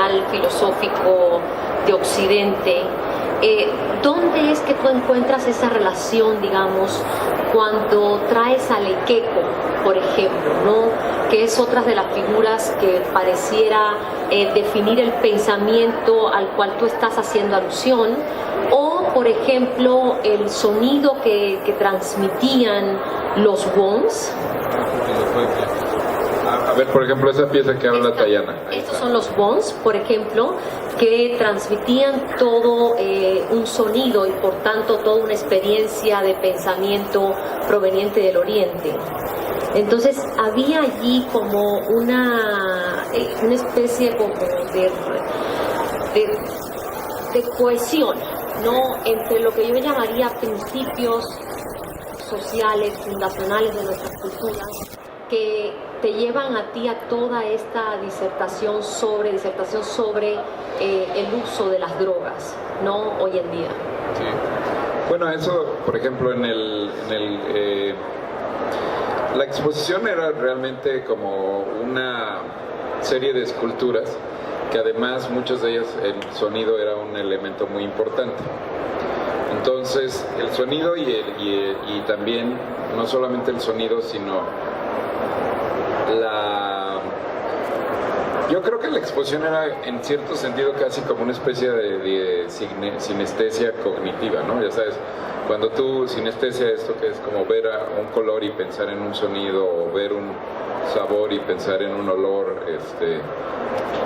conceptual, filosófico de Occidente. ¿Dónde es que tú encuentras esa relación, digamos, cuando traes al Ekeko, por ejemplo, ¿no? Que es otra de las figuras que pareciera definir el pensamiento al cual tú estás haciendo alusión, o, por ejemplo, el sonido que transmitían los gongs? A ver, por ejemplo, esa pieza que habla Tayana. Estos son los gongs, por ejemplo, que transmitían todo un sonido y por tanto toda una experiencia de pensamiento proveniente del Oriente. Entonces había allí como una especie como de cohesión, ¿no?, entre lo que yo llamaría principios sociales, fundacionales de nuestras culturas, que te llevan a ti a toda esta disertación sobre el uso de las drogas, ¿no?, hoy en día. Sí. Bueno, eso, por ejemplo, la exposición era realmente como una serie de esculturas que además muchas de ellas el sonido era un elemento muy importante. Entonces el sonido y también no solamente el sonido, sino yo creo que la exposición era en cierto sentido casi como una especie de sinestesia cognitiva, ¿no? Ya sabes, cuando tú sinestesia, esto que es como ver un color y pensar en un sonido, o ver un sabor y pensar en un olor,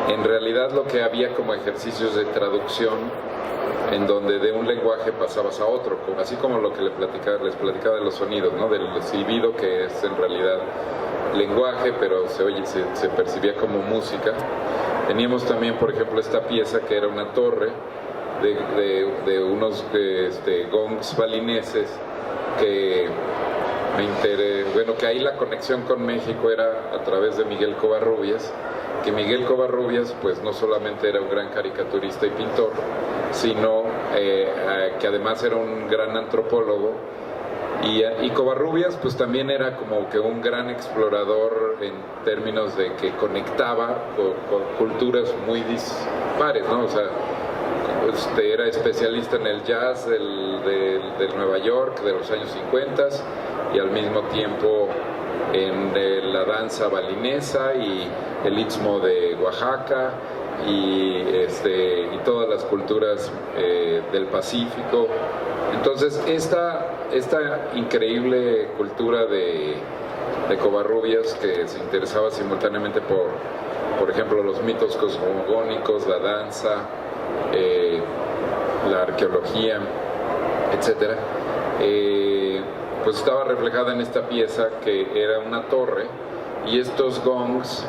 en realidad lo que había como ejercicios de traducción en donde de un lenguaje pasabas a otro, así como lo que les platicaba de los sonidos, ¿no?, del silbido, que es en realidad lenguaje, pero se percibía como música. Teníamos también, por ejemplo, esta pieza que era una torre de unos gongs balineses que que ahí la conexión con México era a través de Miguel Covarrubias, que Miguel Covarrubias pues no solamente era un gran caricaturista y pintor, sino que además era un gran antropólogo, y Covarrubias pues también era como que un gran explorador en términos de que conectaba con culturas muy dispares, ¿no? O sea, era especialista en el jazz del Nueva York de los años 50 y al mismo tiempo en la danza balinesa y el istmo de Oaxaca y todas las culturas del Pacífico. Entonces esta increíble cultura de Covarrubias, que se interesaba simultáneamente por ejemplo, los mitos cosmogónicos, la danza, la arqueología, etcétera, pues estaba reflejada en esta pieza que era una torre, y estos gongs,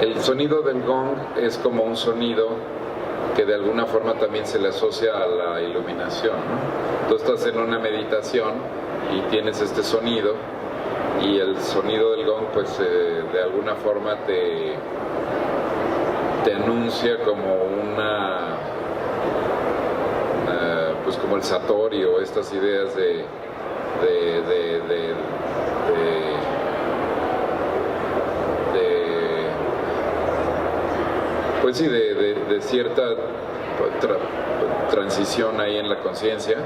el sonido del gong es como un sonido que de alguna forma también se le asocia a la iluminación, ¿no? Tú estás en una meditación y tienes este sonido, y el sonido del gong pues de alguna forma te anuncia como pues como el Satori, o estas ideas de pues sí, de cierta transición ahí en la conciencia.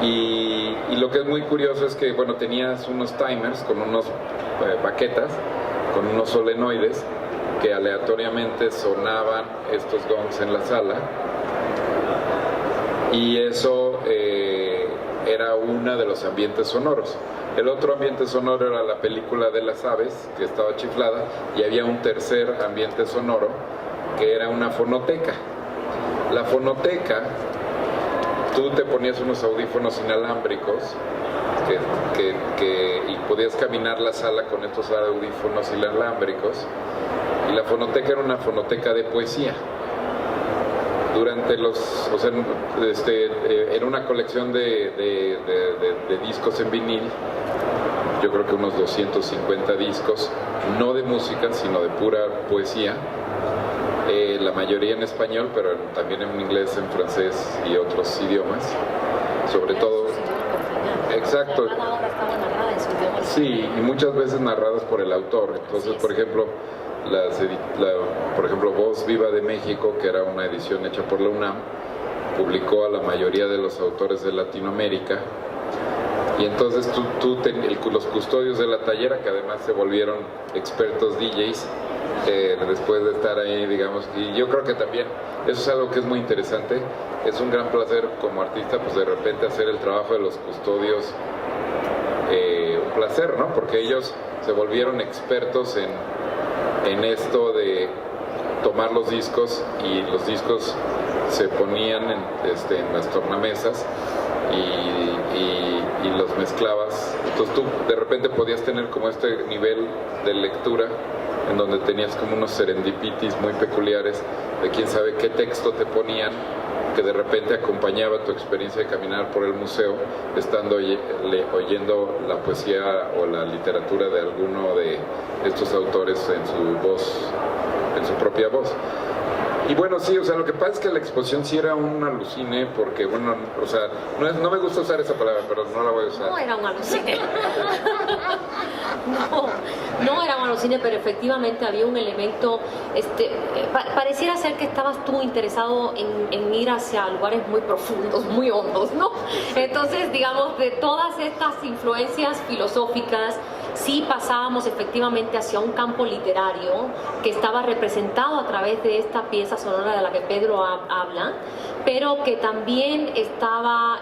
Y lo que es muy curioso es que, bueno, tenías unos timers con unos baquetas, con unos solenoides, que aleatoriamente sonaban estos gongs en la sala, y eso era uno de los ambientes sonoros. El otro ambiente sonoro era la película de las aves, que estaba chiflada, y había un tercer ambiente sonoro que era una fonoteca. La fonoteca, tú te ponías unos audífonos inalámbricos y podías caminar la sala con estos audífonos inalámbricos, y la fonoteca era una fonoteca de poesía. Durante era una colección de discos en vinil, yo creo que unos 250 discos, no de música, sino de pura poesía, la mayoría en español, pero también en inglés, en francés y otros idiomas, sobre todo. Exacto. Sí, y muchas veces narradas por el autor. Entonces, por ejemplo, por ejemplo, Voz Viva de México, que era una edición hecha por la UNAM, publicó a la mayoría de los autores de Latinoamérica. Y entonces los custodios de la tallera, que además se volvieron expertos DJs, después de estar ahí, digamos, y yo creo que también eso es algo que es muy interesante. Es un gran placer como artista, pues de repente hacer el trabajo de los custodios, un placer, ¿no? Porque ellos se volvieron expertos en esto de tomar los discos, y los discos se ponían en las tornamesas y los mezclabas. Entonces tú de repente podías tener como este nivel de lectura en donde tenías como unos serendipitis muy peculiares de quién sabe qué texto te ponían, que de repente acompañaba tu experiencia de caminar por el museo, estando oyendo la poesía o la literatura de alguno de estos autores en su voz, en su propia voz. Y bueno, sí, o sea, lo que pasa es que la exposición sí era un alucine, porque, bueno, o sea, no me gusta usar esa palabra, pero no la voy a usar. No era un alucine. No era un alucine, pero efectivamente había un elemento, pareciera ser que estabas tú interesado en ir hacia lugares muy profundos, muy hondos, ¿no? Entonces, digamos, de todas estas influencias filosóficas, sí pasábamos efectivamente hacia un campo literario que estaba representado a través de esta pieza sonora de la que Pedro habla, pero que también estaba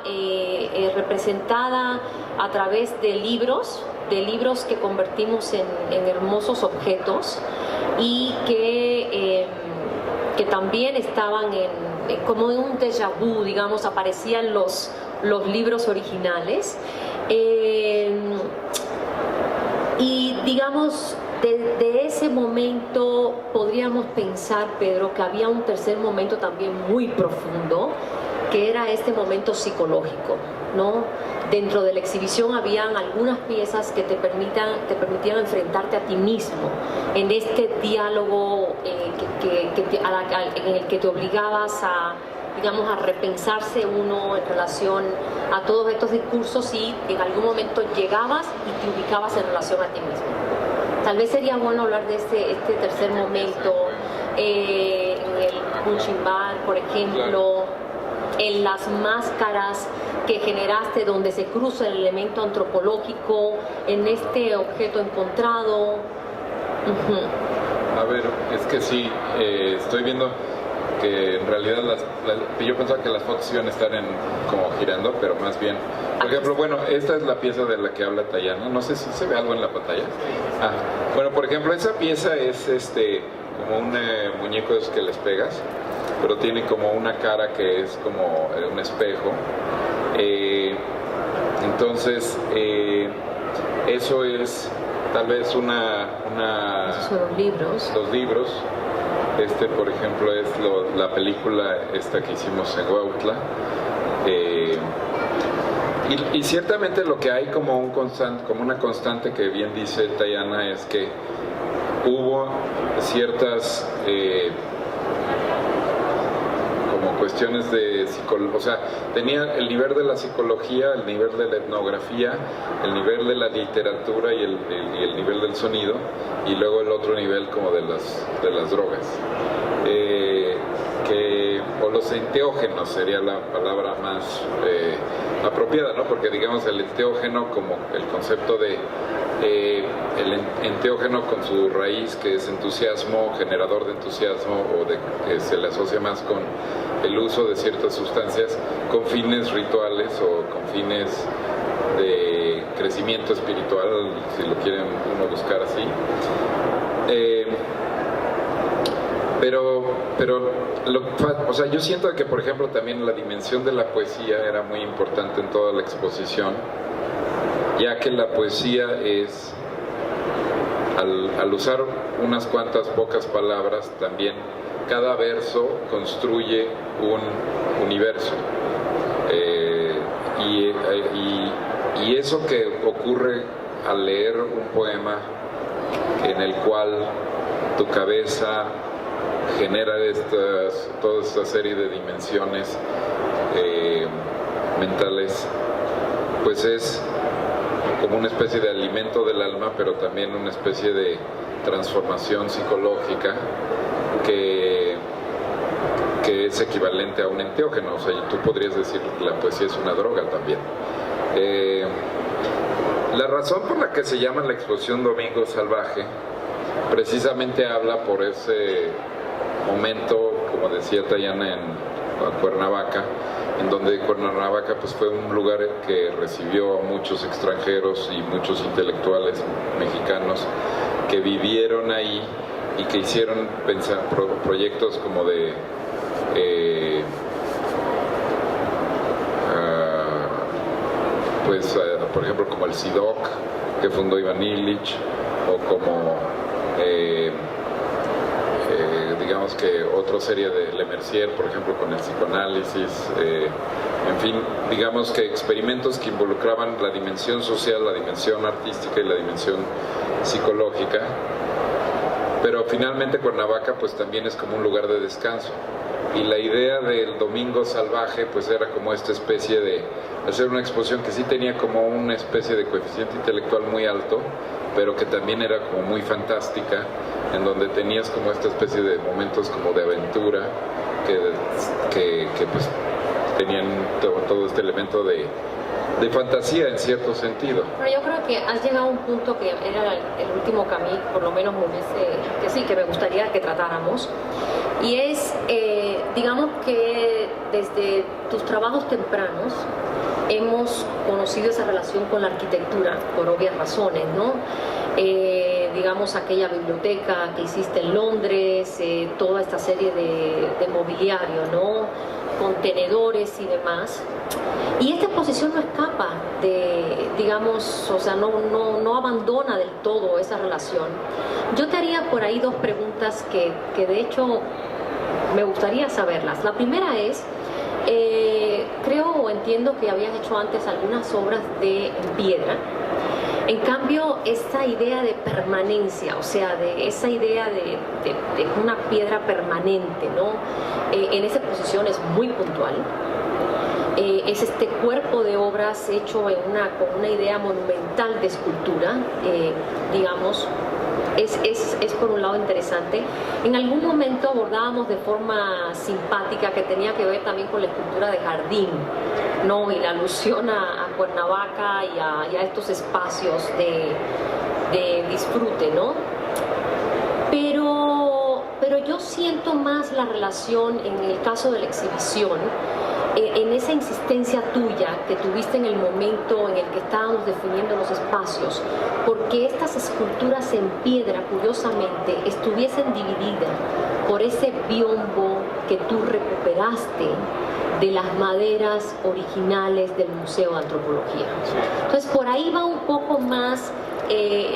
representada a través de libros que convertimos en hermosos objetos, y que también estaban como en un déjà vu, digamos, aparecían los libros originales. Y digamos, de ese momento podríamos pensar, Pedro, que había un tercer momento también muy profundo, que era este momento psicológico, ¿no? Dentro de la exhibición habían algunas piezas que te permitían enfrentarte a ti mismo en este diálogo en el que te obligabas a, digamos, a repensarse uno en relación a todos estos discursos, y en algún momento llegabas y te ubicabas en relación a ti mismo. Tal vez sería bueno hablar de este tercer momento, en el punching bag, por ejemplo, en las máscaras que generaste, donde se cruza el elemento antropológico en este objeto encontrado. A ver, es que sí, estoy viendo que en realidad yo pensaba que las fotos iban a estar como girando, pero más bien, por ejemplo, bueno, esta es la pieza de la que habla Tayana, no sé si se ve algo en la pantalla. Bueno, por ejemplo, esa pieza es como un muñeco de esos que les pegas, pero tiene como una cara que es como un espejo. Entonces, eso es tal vez Esos son los libros. Los libros. Por ejemplo, es la película esta que hicimos en Huautla. Y ciertamente lo que hay como una constante que bien dice Tayana es que hubo ciertas como cuestiones de psicología, o sea, tenía el nivel de la psicología, el nivel de la etnografía, el nivel de la literatura y el nivel del sonido, y luego el otro nivel como de las drogas. O los enteógenos sería la palabra más apropiada, ¿no? Porque digamos el enteógeno como el concepto de el enteógeno con su raíz, que es entusiasmo, generador de entusiasmo, o que se le asocia más con el uso de ciertas sustancias con fines rituales o con fines de crecimiento espiritual, si lo quieren uno buscar así. O sea, yo siento que, por ejemplo, también la dimensión de la poesía era muy importante en toda la exposición, ya que la poesía es, al usar unas cuantas pocas palabras, también cada verso construye un universo. Y eso que ocurre al leer un poema en el cual tu cabeza genera toda esta serie de dimensiones mentales, pues es como una especie de alimento del alma, pero también una especie de transformación psicológica que es equivalente a un enteógeno. O sea, tú podrías decir que la poesía es una droga también. La razón por la que se llama la exposición Domingo Salvaje precisamente habla por ese momento, como decía Tayana, en Cuernavaca, en donde Cuernavaca pues fue un lugar que recibió a muchos extranjeros y muchos intelectuales mexicanos que vivieron ahí y que hicieron proyectos como de por ejemplo, como el SIDOC que fundó Iván Illich, o como digamos que otra serie de Le Mercier, por ejemplo, con el psicoanálisis, en fin, digamos que experimentos que involucraban la dimensión social, la dimensión artística y la dimensión psicológica. Pero finalmente Cuernavaca pues también es como un lugar de descanso, y la idea del Domingo Salvaje pues era como esta especie de hacer una exposición que sí tenía como una especie de coeficiente intelectual muy alto, pero que también era como muy fantástica, en donde tenías como esta especie de momentos como de aventura que pues tenían todo este elemento de fantasía en cierto sentido. Pero yo creo que has llegado a un punto que era el último que a mí por lo menos que me gustaría que tratáramos, y es digamos que desde tus trabajos tempranos hemos conocido esa relación con la arquitectura por obvias razones, ¿no? Digamos aquella biblioteca que hiciste en Londres, toda esta serie de mobiliario, ¿no? Contenedores y demás. Y esta exposición no escapa de, digamos, o sea, no abandona del todo esa relación. Yo te haría por ahí dos preguntas que de hecho me gustaría saberlas. La primera es, creo o entiendo que habías hecho antes algunas obras en piedra. En cambio, esa idea de permanencia, o sea, de esa idea de una piedra permanente, ¿no? En esa exposición es muy puntual. Es este cuerpo de obras hecho con una idea monumental de escultura, digamos. Es por un lado interesante. En algún momento abordábamos de forma simpática que tenía que ver también con la escultura de jardín, ¿no? Y la alusión a Cuernavaca y a estos espacios de disfrute, ¿no? Pero yo siento más la relación en el caso de la exhibición, en esa insistencia tuya que tuviste en el momento en el que estábamos definiendo los espacios, porque estas esculturas en piedra, curiosamente, estuviesen divididas por ese biombo que tú recuperaste de las maderas originales del Museo de Antropología. Entonces, por ahí va un poco más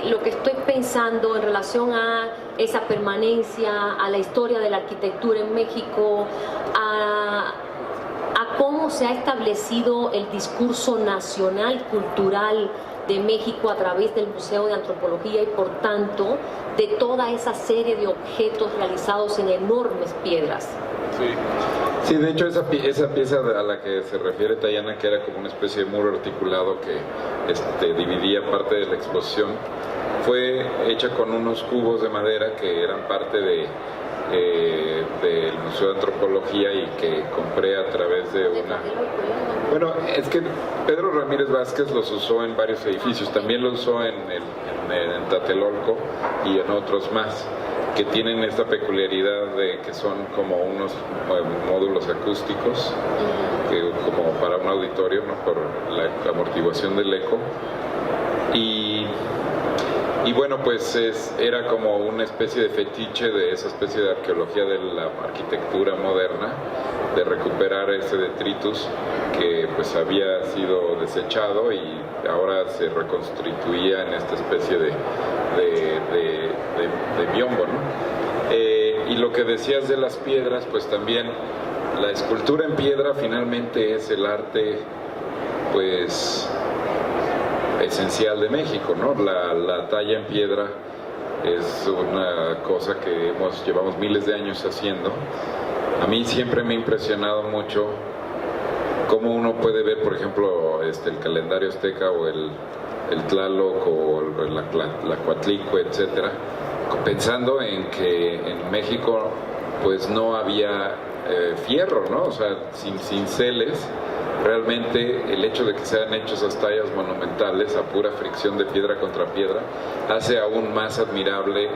lo que estoy pensando en relación a esa permanencia, a la historia de la arquitectura en México, a cómo se ha establecido el discurso nacional, cultural de México a través del Museo de Antropología y por tanto de toda esa serie de objetos realizados en enormes piedras. Sí, de hecho esa pieza a la que se refiere Tayana, que era como una especie de muro articulado que dividía parte de la exposición, fue hecha con unos cubos de madera que eran parte del Museo de Antropología y que compré a través de una... Bueno, es que Pedro Ramírez Vázquez los usó en varios edificios, también los usó en Tlatelolco y en otros más, que tienen esta peculiaridad de que son como unos módulos acústicos, como para un auditorio, ¿no? Por la amortiguación del eco. Y bueno, pues era como una especie de fetiche de esa especie de arqueología de la arquitectura moderna, de recuperar ese detritus que pues había sido desechado y ahora se reconstituía en esta especie de biombo, ¿no? Y lo que decías de las piedras, pues también la escultura en piedra finalmente es el arte, pues, esencial de México, ¿no? La talla en piedra es una cosa que llevamos miles de años haciendo. A mí siempre me ha impresionado mucho cómo uno puede ver, por ejemplo, el calendario azteca o el Tlaloc o la Coatlicue, etcétera, pensando en que en México pues no había fierro, ¿no? O sea, sin cinceles, realmente el hecho de que se hayan hecho esas tallas monumentales a pura fricción de piedra contra piedra hace aún más admirable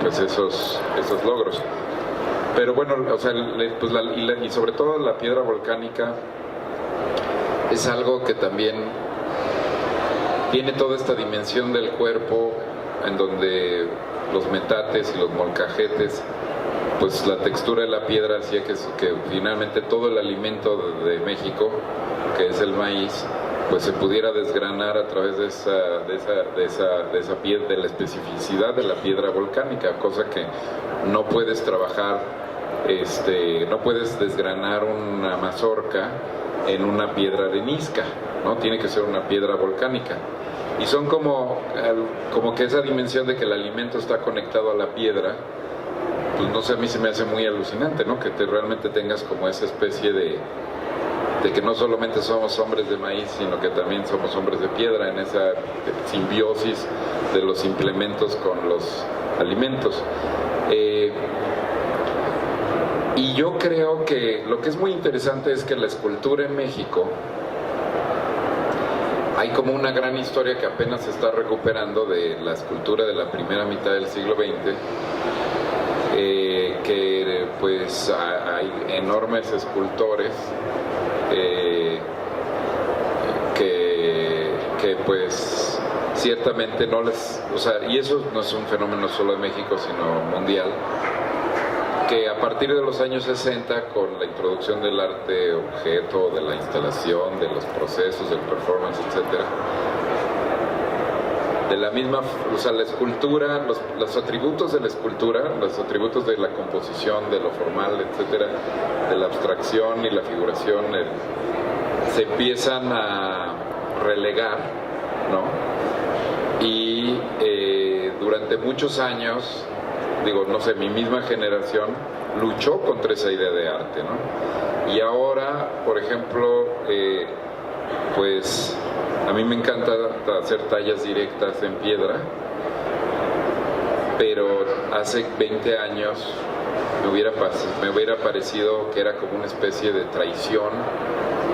pues esos logros. Pero bueno, o sea, pues y sobre todo la piedra volcánica es algo que también tiene toda esta dimensión del cuerpo en donde los metates y los molcajetes, pues la textura de la piedra hacía que finalmente todo el alimento de México, que es el maíz, pues se pudiera desgranar a través de la especificidad de la piedra volcánica, cosa que no puedes trabajar, no puedes desgranar una mazorca en una piedra arenisca, ¿no? Tiene que ser una piedra volcánica. Y son como que esa dimensión de que el alimento está conectado a la piedra, pues no sé, a mí se me hace muy alucinante, ¿no? Que realmente tengas como esa especie de que no solamente somos hombres de maíz, sino que también somos hombres de piedra, en esa simbiosis de los implementos con los alimentos. Y yo creo que lo que es muy interesante es que la escultura en México, hay como una gran historia que apenas se está recuperando de la escultura de la primera mitad del siglo XX, que pues hay enormes escultores que pues ciertamente no les, o sea, y eso no es un fenómeno solo de México sino mundial, que a partir de los años 60, con la introducción del arte objeto, de la instalación, de los procesos, del performance, etcétera, de la misma, o sea, la escultura, los atributos de la escultura, los atributos de la composición, de lo formal, etcétera, de la abstracción y la figuración, se empiezan a relegar, ¿no? Y durante muchos años, digo, no sé, mi misma generación luchó contra esa idea de arte, ¿no? Y ahora, por ejemplo, pues a mí me encanta hacer tallas directas en piedra, pero hace 20 años me hubiera parecido que era como una especie de traición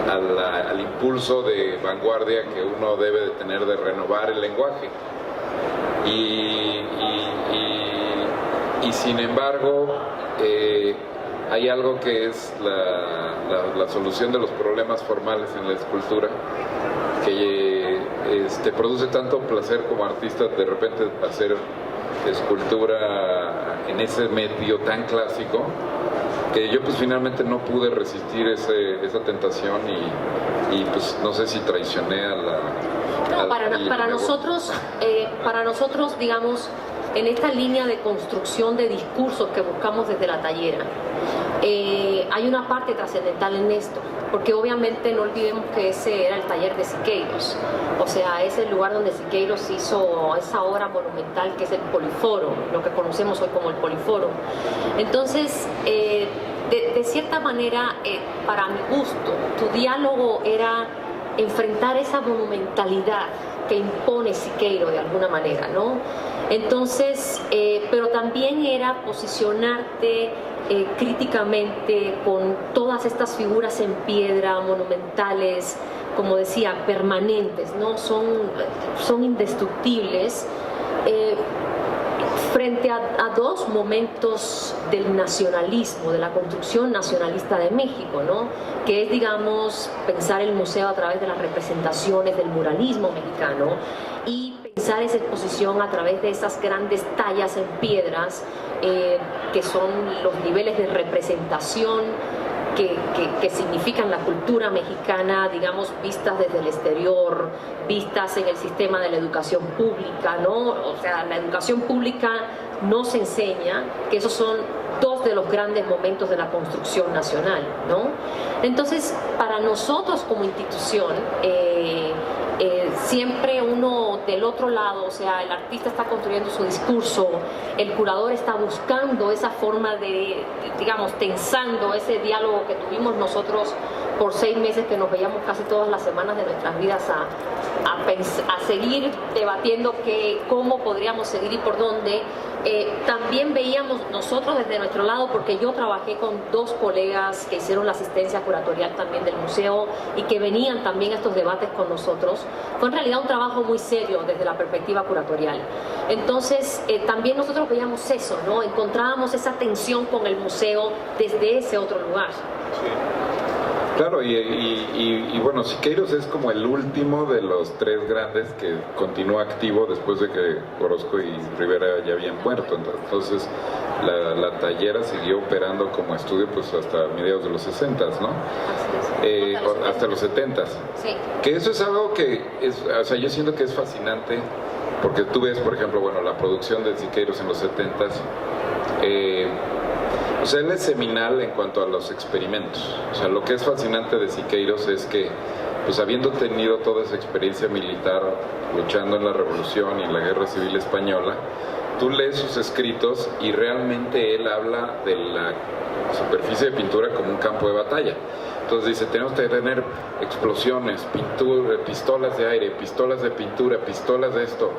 al impulso de vanguardia que uno debe de tener de renovar el lenguaje. Y sin embargo, hay algo que es la solución de los problemas formales en la escultura, que produce tanto placer como artista de repente hacer escultura en ese medio tan clásico, que yo pues finalmente no pude resistir esa tentación y pues no sé si traicioné a la... No, para nosotros, digamos, en esta línea de construcción de discursos que buscamos desde la tallera, hay una parte trascendental en esto, porque obviamente no olvidemos que ese era el taller de Siqueiros, o sea, es el lugar donde Siqueiros hizo esa obra monumental que es el Poliforo, lo que conocemos hoy como el Poliforo. Entonces, de cierta manera, para mi gusto, tu diálogo era enfrentar esa monumentalidad que impone Siqueiro de alguna manera, ¿no? Entonces, pero también era posicionarte críticamente con todas estas figuras en piedra, monumentales, como decía, permanentes, ¿no? Son indestructibles, frente a dos momentos del nacionalismo, de la construcción nacionalista de México, ¿no? Que es, digamos, pensar el museo a través de las representaciones del muralismo mexicano y pensar esa exposición a través de esas grandes tallas en piedras, que son los niveles de representación que significan la cultura mexicana, digamos, vistas desde el exterior, vistas en el sistema de la educación pública, ¿no? O sea, la educación pública no se enseña, que esos son dos de los grandes momentos de la construcción nacional, ¿no? Entonces, para nosotros como institución, siempre uno del otro lado, o sea, el artista está construyendo su discurso, el curador está buscando esa forma de, digamos, tensando ese diálogo que tuvimos nosotros por 6 meses, que nos veíamos casi todas las semanas de nuestras vidas a seguir debatiendo cómo podríamos seguir y por dónde. También veíamos nosotros desde nuestro lado, porque yo trabajé con 2 colegas que hicieron la asistencia curatorial también del museo y que venían también a estos debates con nosotros. Fue en realidad un trabajo muy serio desde la perspectiva curatorial. Entonces también nosotros veíamos eso, ¿no? Encontrábamos esa tensión con el museo desde ese otro lugar. Sí. Claro, y bueno, Siqueiros es como el último de los 3 grandes que continúa activo después de que Orozco y Rivera ya habían muerto. Entonces la tallera siguió operando como estudio pues hasta mediados de los 60s, ¿no? Hasta los 70s. Sí. Que eso es algo que o sea, yo siento que es fascinante, porque tú ves, por ejemplo, bueno, la producción de Siqueiros en los 70s. O sea, él es seminal en cuanto a los experimentos. O sea, lo que es fascinante de Siqueiros es que, pues habiendo tenido toda esa experiencia militar luchando en la Revolución y en la Guerra Civil Española, tú lees sus escritos y realmente él habla de la superficie de pintura como un campo de batalla. Entonces dice, tenemos que tener explosiones, pintura, pistolas de aire, pistolas de pintura, pistolas de esto,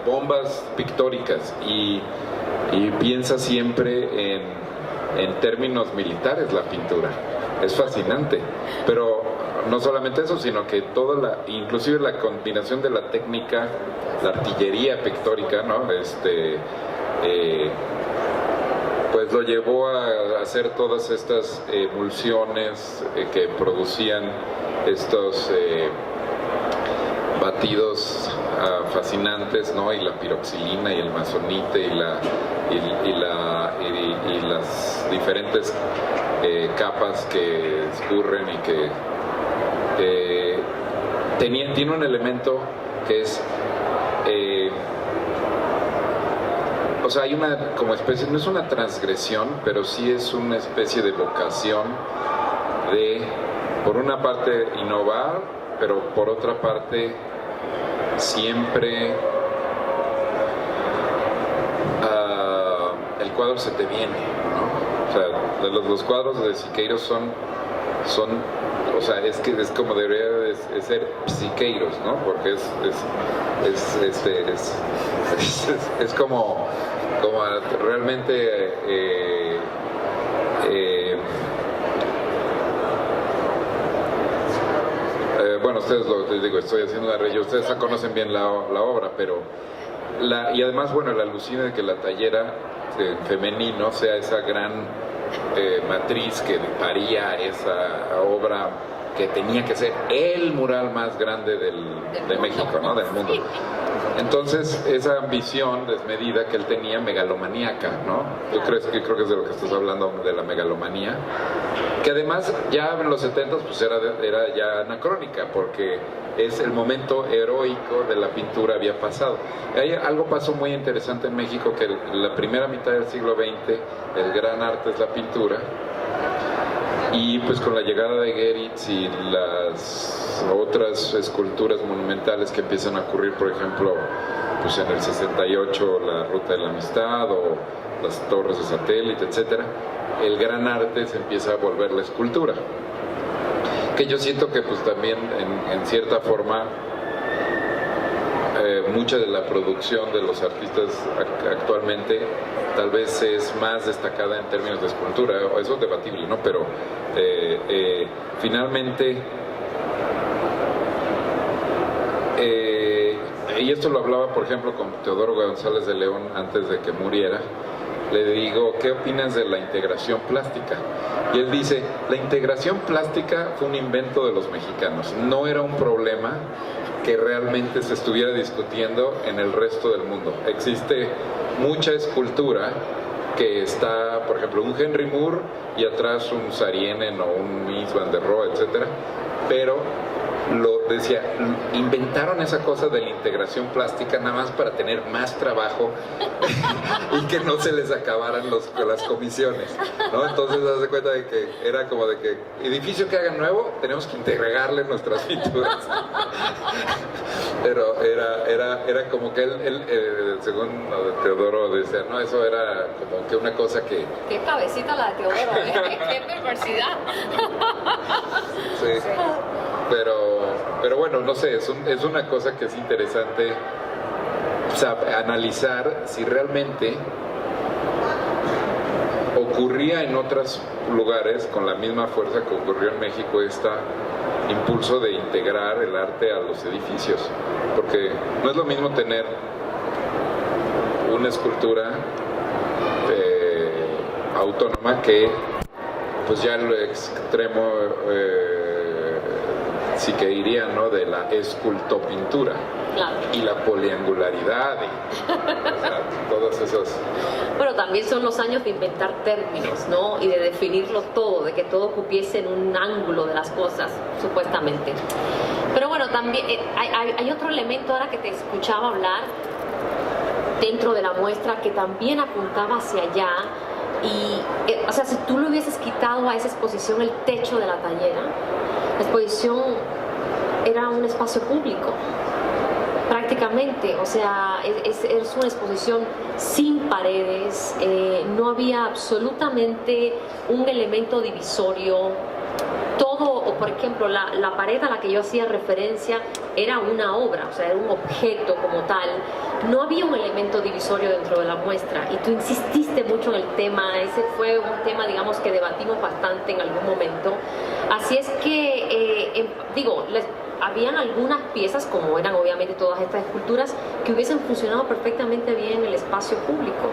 bombas pictóricas, y piensa siempre en términos militares la pintura. Es fascinante, pero no solamente eso, sino que inclusive la combinación de la técnica, la artillería pictórica, ¿no? Pues lo llevó a hacer todas estas emulsiones que producían estos batidos fascinantes, ¿no? Y la piroxilina y el masonite y las diferentes capas que escurren y que tiene un elemento que es o sea, hay una como especie, no es una transgresión, pero sí es una especie de vocación de, por una parte, innovar, pero por otra parte siempre el cuadro se te viene, ¿no? O sea, los cuadros de Siqueiros son o sea, es como debería de ser Siqueiros, ¿no? Porque es como realmente bueno, ustedes les digo, estoy haciendo una rey, ustedes ya conocen bien la obra, pero y además, bueno, la alucina de que la tallera femenino sea esa gran matriz que paría esa obra que tenía que ser el mural más grande de México, ¿no? Del mundo. Entonces, esa ambición desmedida que él tenía, megalomaníaca, ¿no? Yo creo que es de lo que estás hablando, de la megalomanía, que además ya en los 70s pues era ya anacrónica, porque es el momento heroico de la pintura había pasado. Algo pasó muy interesante en México, que la primera mitad del siglo XX el gran arte es la pintura, y pues con la llegada de Geritz y las otras esculturas monumentales que empiezan a ocurrir, por ejemplo, pues en el 68 la Ruta de la Amistad o las torres de satélite, etcétera, el gran arte se empieza a volver la escultura, que yo siento que pues también en cierta forma mucha de la producción de los artistas actualmente tal vez es más destacada en términos de escultura, eso es debatible, ¿no? Pero finalmente, y esto lo hablaba por ejemplo con Teodoro González de León antes de que muriera, le digo, ¿qué opinas de la integración plástica? Y él dice, la integración plástica fue un invento de los mexicanos, no era un problema que realmente se estuviera discutiendo en el resto del mundo. Existe mucha escultura que está, por ejemplo, un Henry Moore y atrás un Sarienen o un Mies van der Rohe, etcétera, pero decía, inventaron esa cosa de la integración plástica nada más para tener más trabajo y que no se les acabaran las comisiones, ¿no? Entonces haz de cuenta de que era como de que edificio que hagan nuevo tenemos que integrarle nuestras pinturas. Pero era como que él, según Teodoro decía, no, eso era como que una cosa que... Qué cabecita la de Teodoro, qué perversidad. Sí. Pero bueno, no sé, es una cosa que es interesante, o sea, analizar si realmente ocurría en otros lugares con la misma fuerza que ocurrió en México este impulso de integrar el arte a los edificios, porque no es lo mismo tener una escultura autónoma que pues ya el extremo sí que iría, ¿no?, de la escultopintura. Claro. Y la poliangularidad y, o sea, todas esas... Bueno, también son los años de inventar términos, ¿no? Y de definirlo todo, de que todo cupiese en un ángulo de las cosas, supuestamente. Pero bueno, también hay otro elemento ahora que te escuchaba hablar dentro de la muestra que también apuntaba hacia allá. Y, o sea, si tú le hubieses quitado a esa exposición el techo de la tallera, la exposición era un espacio público, prácticamente. O sea, es una exposición sin paredes, no había absolutamente un elemento divisorio. Todo, o por ejemplo, la pared a la que yo hacía referencia era una obra, o sea, era un objeto como tal. No había un elemento divisorio dentro de la muestra, y tú insististe mucho en el tema. Ese fue un tema, digamos, que debatimos bastante en algún momento. Así es que, habían algunas piezas, como eran obviamente todas estas esculturas, que hubiesen funcionado perfectamente bien en el espacio público.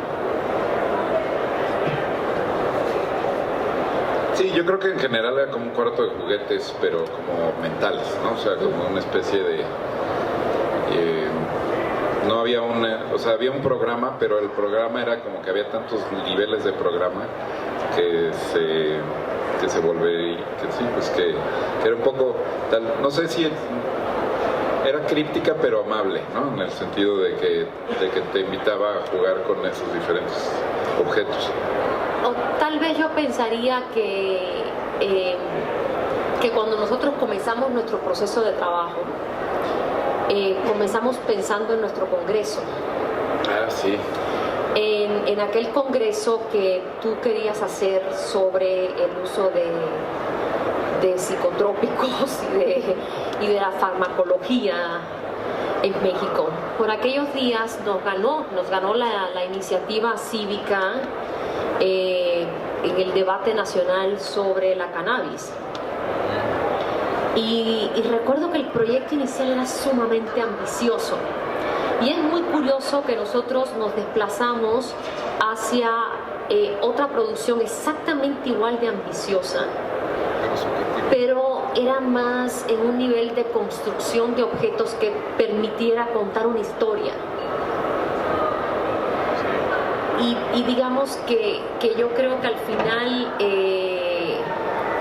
Sí, yo creo que en general era como un cuarto de juguetes, pero como mentales, ¿no? O sea, como una especie de... no había o sea, había un programa, pero el programa era como que había tantos niveles de programa que se volvía, que sí, pues que era un poco tal, no sé si era críptica pero amable, ¿no? En el sentido de que te invitaba a jugar con esos diferentes objetos. O tal vez yo pensaría que cuando nosotros comenzamos nuestro proceso de trabajo, comenzamos pensando en nuestro congreso. Ah, sí. En aquel congreso que tú querías hacer sobre el uso de psicotrópicos y de la farmacología en México. Por aquellos días nos ganó la iniciativa cívica en el debate nacional sobre la cannabis. Y recuerdo que el proyecto inicial era sumamente ambicioso. Y es muy curioso que nosotros nos desplazamos hacia otra producción exactamente igual de ambiciosa, pero era más en un nivel de construcción de objetos que permitiera contar una historia. Y digamos que yo creo que al final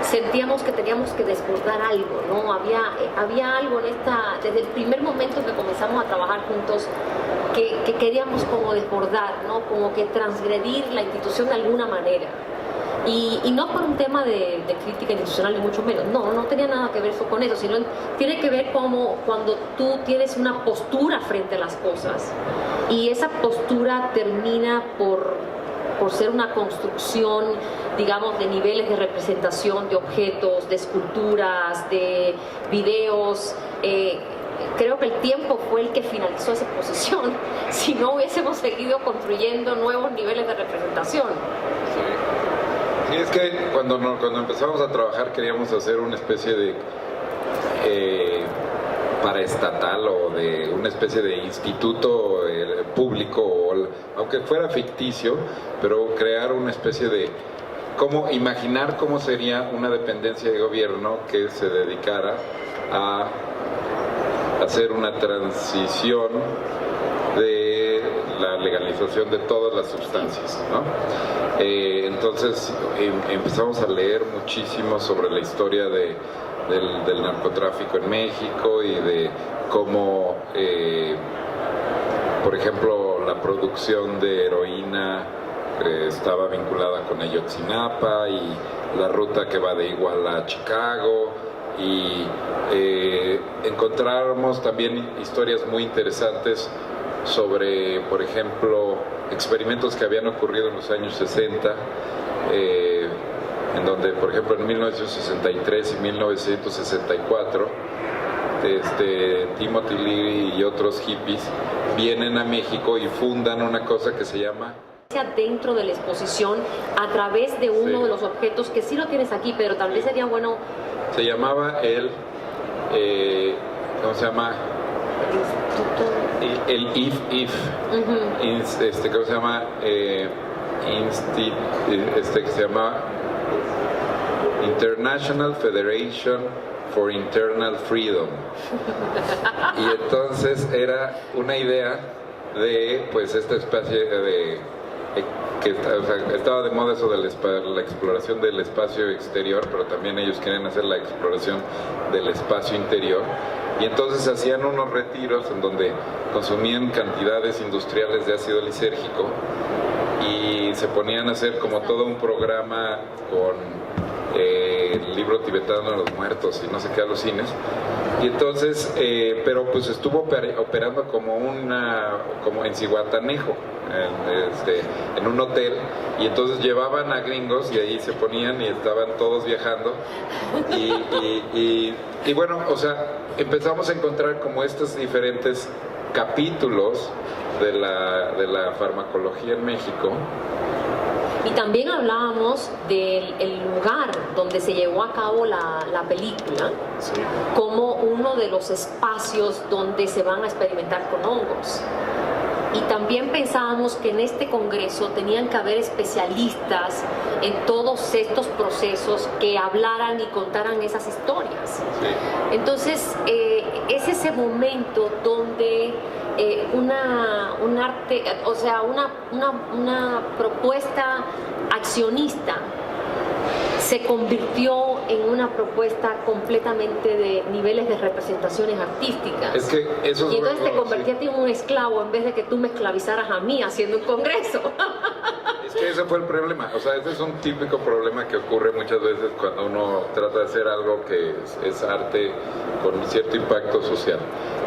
sentíamos que teníamos que desbordar algo, ¿no? Había algo en desde el primer momento que comenzamos a trabajar juntos, que queríamos como desbordar, ¿no? Como que transgredir la institución de alguna manera. Y no por un tema de crítica institucional, ni mucho menos. No tenía nada que ver con eso, sino tiene que ver como cuando tú tienes una postura frente a las cosas y esa postura termina por ser una construcción, digamos, de niveles de representación de objetos, de esculturas, de videos. Creo que el tiempo fue el que finalizó esa exposición. Si no, hubiésemos seguido construyendo nuevos niveles de representación. Sí, es que cuando empezamos a trabajar queríamos hacer una especie de paraestatal o de una especie de instituto público, aunque fuera ficticio, pero crear una especie de imaginar cómo sería una dependencia de gobierno que se dedicara a hacer una transición de la legalización de todas las sustancias, ¿no? Entonces empezamos a leer muchísimo sobre la historia de del narcotráfico en México y de cómo, por ejemplo, la producción de heroína estaba vinculada con Ayotzinapa y la ruta que va de Iguala a Chicago, y encontramos también historias muy interesantes sobre, por ejemplo, experimentos que habían ocurrido en los años 60, en donde, por ejemplo, en 1963 y 1964, Timothy Leary y otros hippies vienen a México y fundan una cosa que se llama... Dentro de la exposición, a través de uno de los objetos que sí lo tienes aquí, pero tal vez sería bueno... Se llamaba ¿cómo se llama? El IF. ¿Cómo se llama? Que se llama International Federation for Internal Freedom. Y entonces era una idea de, pues, esta especie de que estaba de moda eso de la exploración del espacio exterior, pero también ellos querían hacer la exploración del espacio interior, y entonces hacían unos retiros en donde consumían cantidades industriales de ácido lisérgico y se ponían a hacer como todo un programa con el libro tibetano de los muertos y no sé qué alucines. Y entonces, pero pues estuvo operando como en Zihuatanejo, en un hotel, y entonces llevaban a gringos y ahí se ponían y estaban todos viajando y bueno, o sea, empezamos a encontrar como estos diferentes capítulos de la farmacología en México. Y también hablábamos del lugar donde se llevó a cabo la película, sí, como uno de los espacios donde se van a experimentar con hongos. Y también pensábamos que en este congreso tenían que haber especialistas en todos estos procesos que hablaran y contaran esas historias. Sí. Entonces, es ese momento donde un arte, o sea, una propuesta accionista se convirtió en una propuesta completamente de niveles de representaciones artísticas. Es que eso y entonces te convertiste en un esclavo en vez de que tú me esclavizaras a mí haciendo un congreso. Es que ese fue el problema. O sea, ese es un típico problema que ocurre muchas veces cuando uno trata de hacer algo que es arte con cierto impacto social.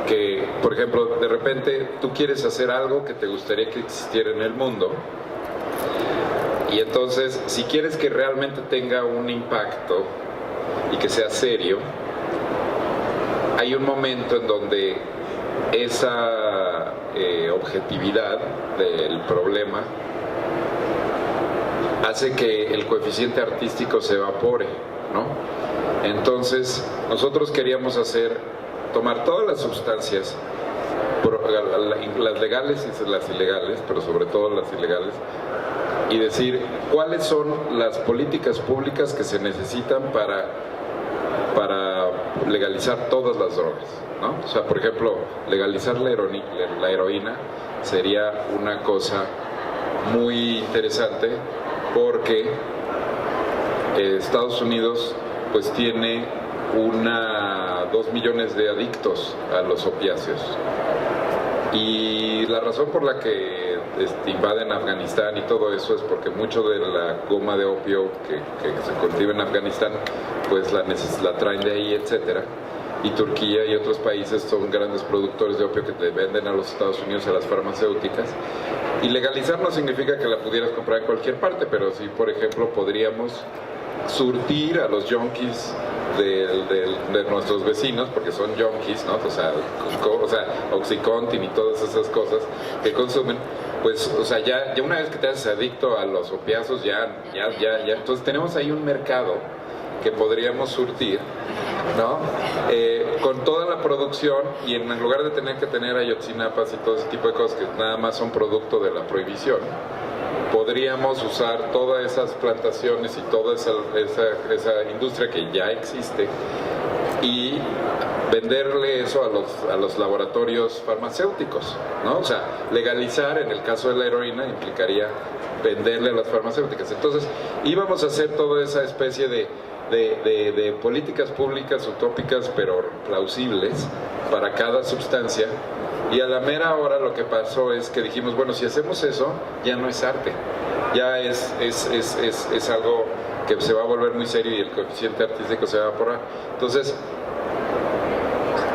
Que, por ejemplo, de repente tú quieres hacer algo que te gustaría que existiera en el mundo, y entonces, si quieres que realmente tenga un impacto y que sea serio, hay un momento en donde esa objetividad del problema hace que el coeficiente artístico se evapore, ¿no? Entonces, nosotros queríamos tomar todas las sustancias, las legales y las ilegales, pero sobre todo las ilegales, y decir cuáles son las políticas públicas que se necesitan para legalizar todas las drogas, ¿no? O sea, por ejemplo, legalizar la heroína sería una cosa muy interesante, porque Estados Unidos pues tiene 2 millones de adictos a los opiáceos, y la razón por la que invaden Afganistán y todo eso es porque mucho de la goma de opio que se cultiva en Afganistán pues la traen de ahí, etcétera, y Turquía y otros países son grandes productores de opio que te venden a los Estados Unidos, a las farmacéuticas. Y legalizar no significa que la pudieras comprar en cualquier parte, pero sí, por ejemplo, podríamos surtir a los junkies de nuestros vecinos, porque son junkies, ¿no? O sea, Oxycontin y todas esas cosas que consumen, pues, o sea, ya una vez que te haces adicto a los opiáceos, ya, entonces tenemos ahí un mercado que podríamos surtir, ¿no? Con toda la producción, y en lugar de tener que tener ayotzinapas y todo ese tipo de cosas que nada más son producto de la prohibición, podríamos usar todas esas plantaciones y toda esa industria que ya existe y venderle eso a los laboratorios farmacéuticos, ¿no? O sea, legalizar en el caso de la heroína implicaría venderle a las farmacéuticas. Entonces íbamos a hacer toda esa especie de de políticas públicas utópicas pero plausibles para cada sustancia, y a la mera hora lo que pasó es que dijimos, bueno, si hacemos eso ya no es arte, ya es algo que se va a volver muy serio y el coeficiente artístico se va a evaporar. Entonces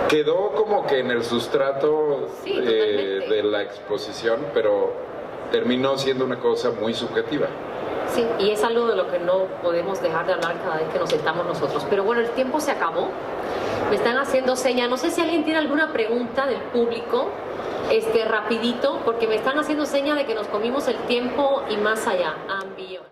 quedó como que en el sustrato de la exposición, pero terminó siendo una cosa muy subjetiva. Sí, y es algo de lo que no podemos dejar de hablar cada vez que nos sentamos nosotros. Pero bueno, el tiempo se acabó. Me están haciendo señas. No sé si alguien tiene alguna pregunta del público, rapidito, porque me están haciendo señas de que nos comimos el tiempo y más allá.